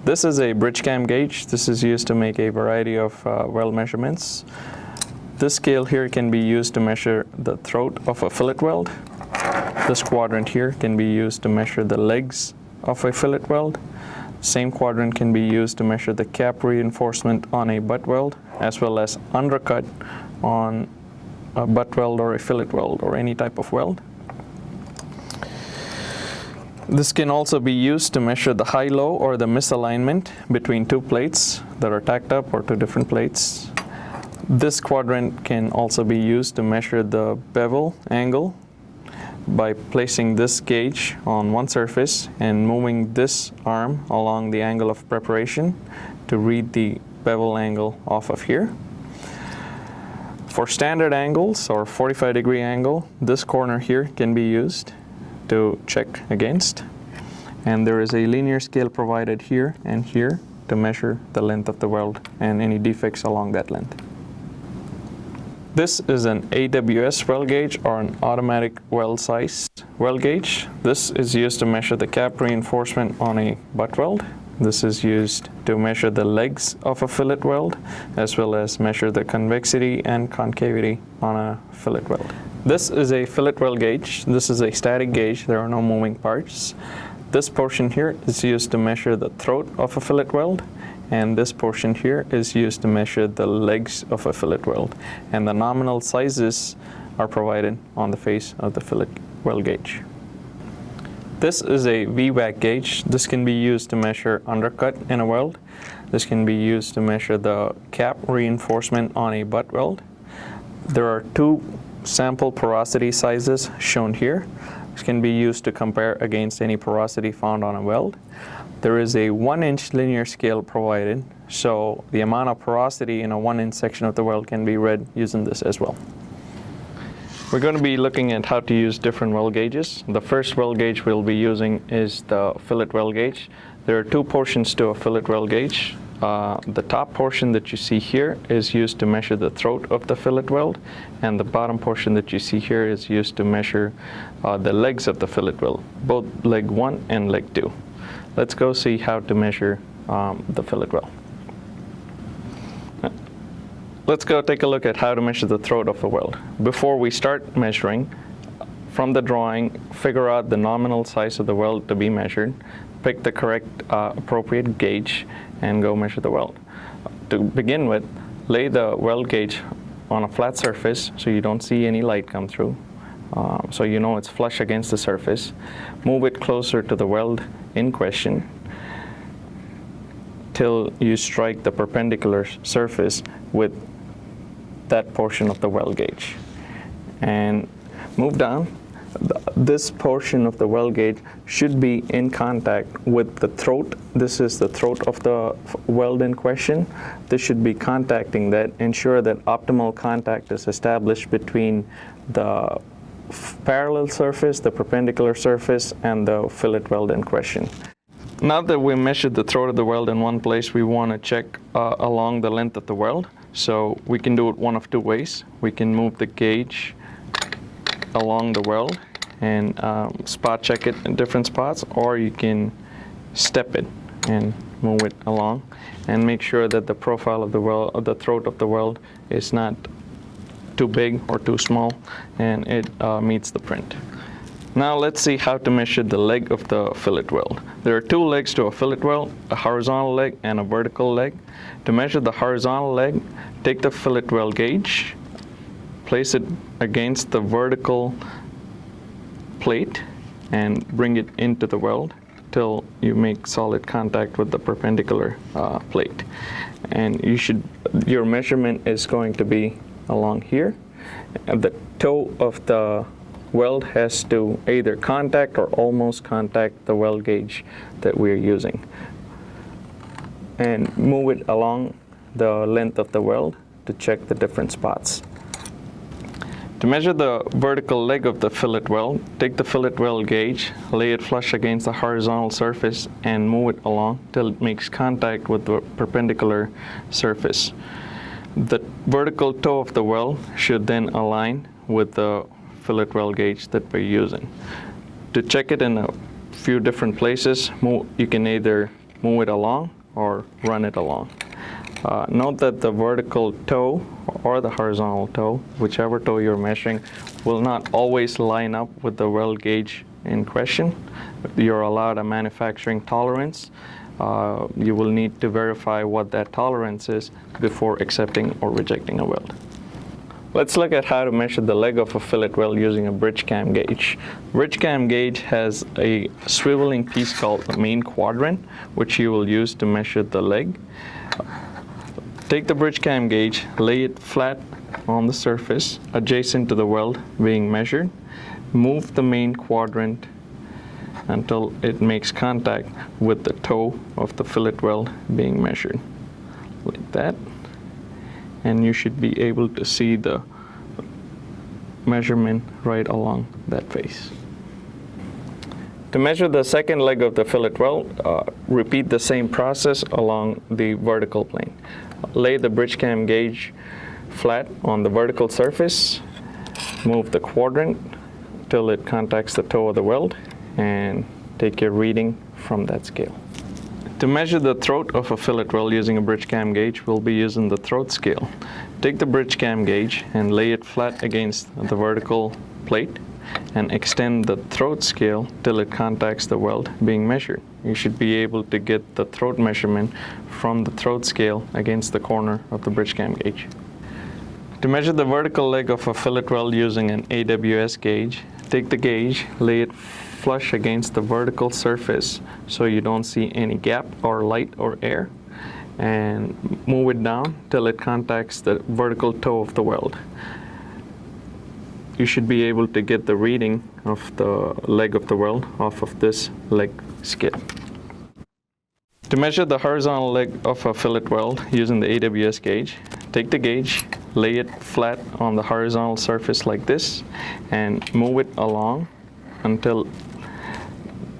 This is a bridge cam gauge. This is used to make a variety of weld measurements. This scale here can be used to measure the throat of a fillet weld. This quadrant here can be used to measure the legs of a fillet weld. Same quadrant can be used to measure the cap reinforcement on a butt weld, as well as undercut on a butt weld or a fillet weld or any type of weld. This can also be used to measure the high-low or the misalignment between two plates that are tacked up, or two different plates. This quadrant can also be used to measure the bevel angle by placing this gauge on one surface and moving this arm along the angle of preparation to read the bevel angle off of here. For standard angles or 45-degree angle, this corner here can be used to check against, and there is a linear scale provided here and here to measure the length of the weld and any defects along that length. This is an AWS weld gauge, or an automatic weld size weld gauge. This is used to measure the cap reinforcement on a butt weld. This is used to measure the legs of a fillet weld, as well as measure the convexity and concavity on a fillet weld. This is a fillet weld gauge. This is a static gauge. There are no moving parts. This portion here is used to measure the throat of a fillet weld, and this portion here is used to measure the legs of a fillet weld. And the nominal sizes are provided on the face of the fillet weld gauge. This is a Vbac gauge. This can be used to measure undercut in a weld. This can be used to measure the cap reinforcement on a butt weld. There are two sample porosity sizes shown here. This can be used to compare against any porosity found on a weld. There is a 1-inch linear scale provided, so the amount of porosity in a 1-inch section of the weld can be read using this as well. We're going to be looking at how to use different weld gauges. The first weld gauge we'll be using is the fillet weld gauge. There are two portions to a fillet weld gauge. The top portion that you see here is used to measure the throat of the fillet weld, and the bottom portion that you see here is used to measure the legs of the fillet weld, both leg 1 and leg 2. Let's go see how to measure the fillet weld. Let's go take a look at how to measure the throat of a weld. Before we start measuring, from the drawing, figure out the nominal size of the weld to be measured, pick the correct appropriate gauge, and go measure the weld. To begin with, lay the weld gauge on a flat surface so you don't see any light come through, so you know it's flush against the surface. Move it closer to the weld in question till you strike the perpendicular surface with that portion of the weld gauge, and move down. This portion of the weld gauge should be in contact with the throat. This is the throat of the weld in question. This should be contacting that. Ensure that optimal contact is established between the parallel surface, the perpendicular surface, and the fillet weld in question. Now that we measured the throat of the weld in one place, we want to check along the length of the weld. So we can do it one of two ways. We can move the gauge along the weld and spot check it in different spots, or you can step it and move it along and make sure that the profile of the weld, of the throat of the weld, is not too big or too small, and it meets the print. Now let's see how to measure the leg of the fillet weld. There are two legs to a fillet weld, a horizontal leg and a vertical leg. To measure the horizontal leg, take the fillet weld gauge, place it against the vertical plate, and bring it into the weld till you make solid contact with the perpendicular plate. And your measurement is going to be along here. And the toe of the weld has to either contact or almost contact the weld gauge that we're using. And move it along the length of the weld to check the different spots. To measure the vertical leg of the fillet weld, take the fillet weld gauge, lay it flush against the horizontal surface, and move it along till it makes contact with the perpendicular surface. The vertical toe of the weld should then align with the fillet weld gauge that we're using. To check it in a few different places, you can either move it along or run it along. Note that the vertical toe or the horizontal toe, whichever toe you're measuring, will not always line up with the weld gauge in question. You're allowed a manufacturing tolerance. You will need to verify what that tolerance is before accepting or rejecting a weld. Let's look at how to measure the leg of a fillet weld using a bridge cam gauge. Bridge cam gauge has a swiveling piece called the main quadrant, which you will use to measure the leg. Take the bridge cam gauge, lay it flat on the surface adjacent to the weld being measured. Move the main quadrant until it makes contact with the toe of the fillet weld being measured, like that. And you should be able to see the measurement right along that face. To measure the second leg of the fillet weld, repeat the same process along the vertical plane. Lay the bridge cam gauge flat on the vertical surface, move the quadrant till it contacts the toe of the weld, and take your reading from that scale. To measure the throat of a fillet weld using a bridge cam gauge, we'll be using the throat scale. Take the bridge cam gauge and lay it flat against the vertical plate and extend the throat scale till it contacts the weld being measured. You should be able to get the throat measurement from the throat scale against the corner of the bridge cam gauge. To measure the vertical leg of a fillet weld using an AWS gauge, take the gauge, lay it flush against the vertical surface so you don't see any gap or light or air, and move it down till it contacts the vertical toe of the weld. You should be able to get the reading of the leg of the weld off of this leg scale. To measure the horizontal leg of a fillet weld using the AWS gauge, take the gauge, lay it flat on the horizontal surface like this, and move it along until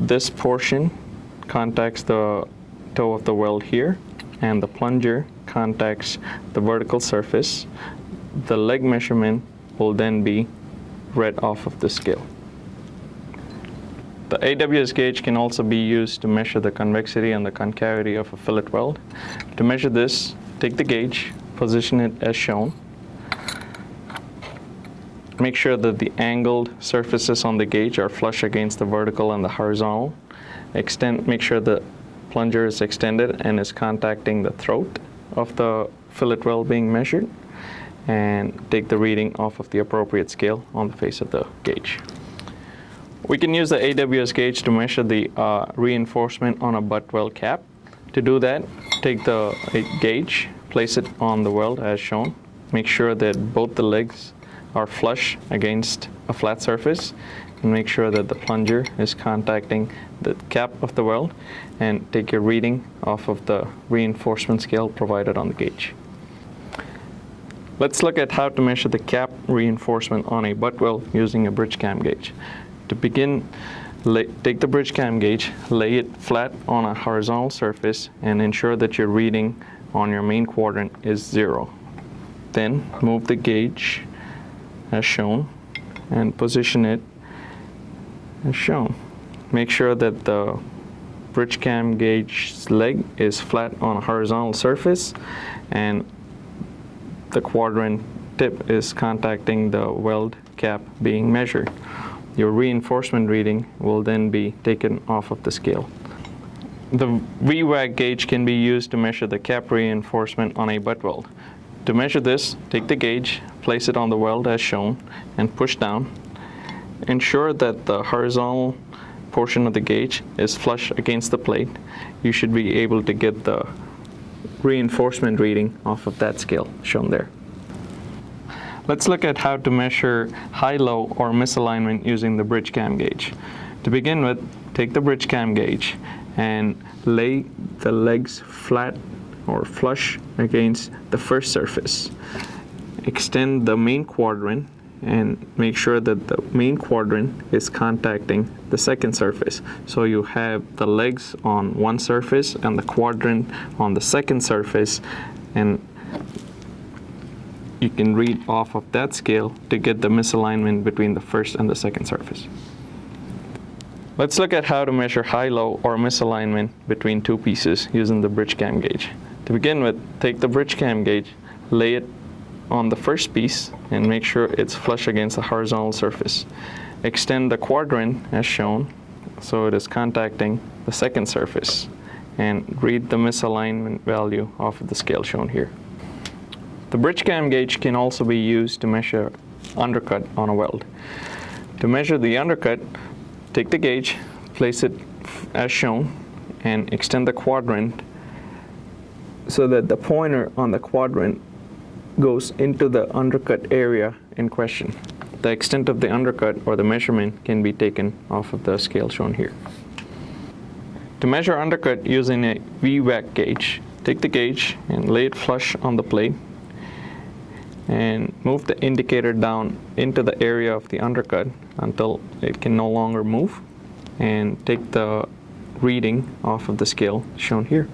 this portion contacts the toe of the weld here, and the plunger contacts the vertical surface. The leg measurement will then be read off of the scale. The AWS gauge can also be used to measure the convexity and the concavity of a fillet weld. To measure this, take the gauge, position it as shown. Make sure that the angled surfaces on the gauge are flush against the vertical and the horizontal. Make sure the plunger is extended and is contacting the throat of the fillet weld being measured, and take the reading off of the appropriate scale on the face of the gauge. We can use the AWS gauge to measure the reinforcement on a Butwell cap. To do that, take the gauge, place it on the weld as shown. Make sure that both the legs are flush against a flat surface, and make sure that the plunger is contacting the cap of the weld, and take your reading off of the reinforcement scale provided on the gauge. Let's look at how to measure the cap reinforcement on a Butwell using a bridge cam gauge. To begin, take the bridge cam gauge, lay it flat on a horizontal surface, and ensure that your reading on your main quadrant is 0. Then move the gauge as shown and position it as shown. Make sure that the bridge cam gauge's leg is flat on a horizontal surface and the quadrant tip is contacting the weld cap being measured. Your reinforcement reading will then be taken off of the scale. The Vbac gauge can be used to measure the cap reinforcement on a butt weld. To measure this, take the gauge, place it on the weld as shown, and push down. Ensure that the horizontal portion of the gauge is flush against the plate. You should be able to get the reinforcement reading off of that scale shown there. Let's look at how to measure high-low or misalignment using the bridge cam gauge. To begin with, take the bridge cam gauge and lay the legs flat or flush against the first surface. Extend the main quadrant and make sure that the main quadrant is contacting the second surface. So you have the legs on one surface and the quadrant on the second surface, and you can read off of that scale to get the misalignment between the first and the second surface. Let's look at how to measure high-low or misalignment between two pieces using the bridge cam gauge. To begin with, take the bridge cam gauge, lay it on the first piece, and make sure it's flush against the horizontal surface. Extend the quadrant as shown so it is contacting the second surface, and read the misalignment value off of the scale shown here. The bridge cam gauge can also be used to measure undercut on a weld. To measure the undercut, take the gauge, place it as shown, and extend the quadrant so that the pointer on the quadrant goes into the undercut area in question. The extent of the undercut or the measurement can be taken off of the scale shown here. To measure undercut using a Vbac gauge, take the gauge and lay it flush on the plate and move the indicator down into the area of the undercut until it can no longer move, and take the reading off of the scale shown here.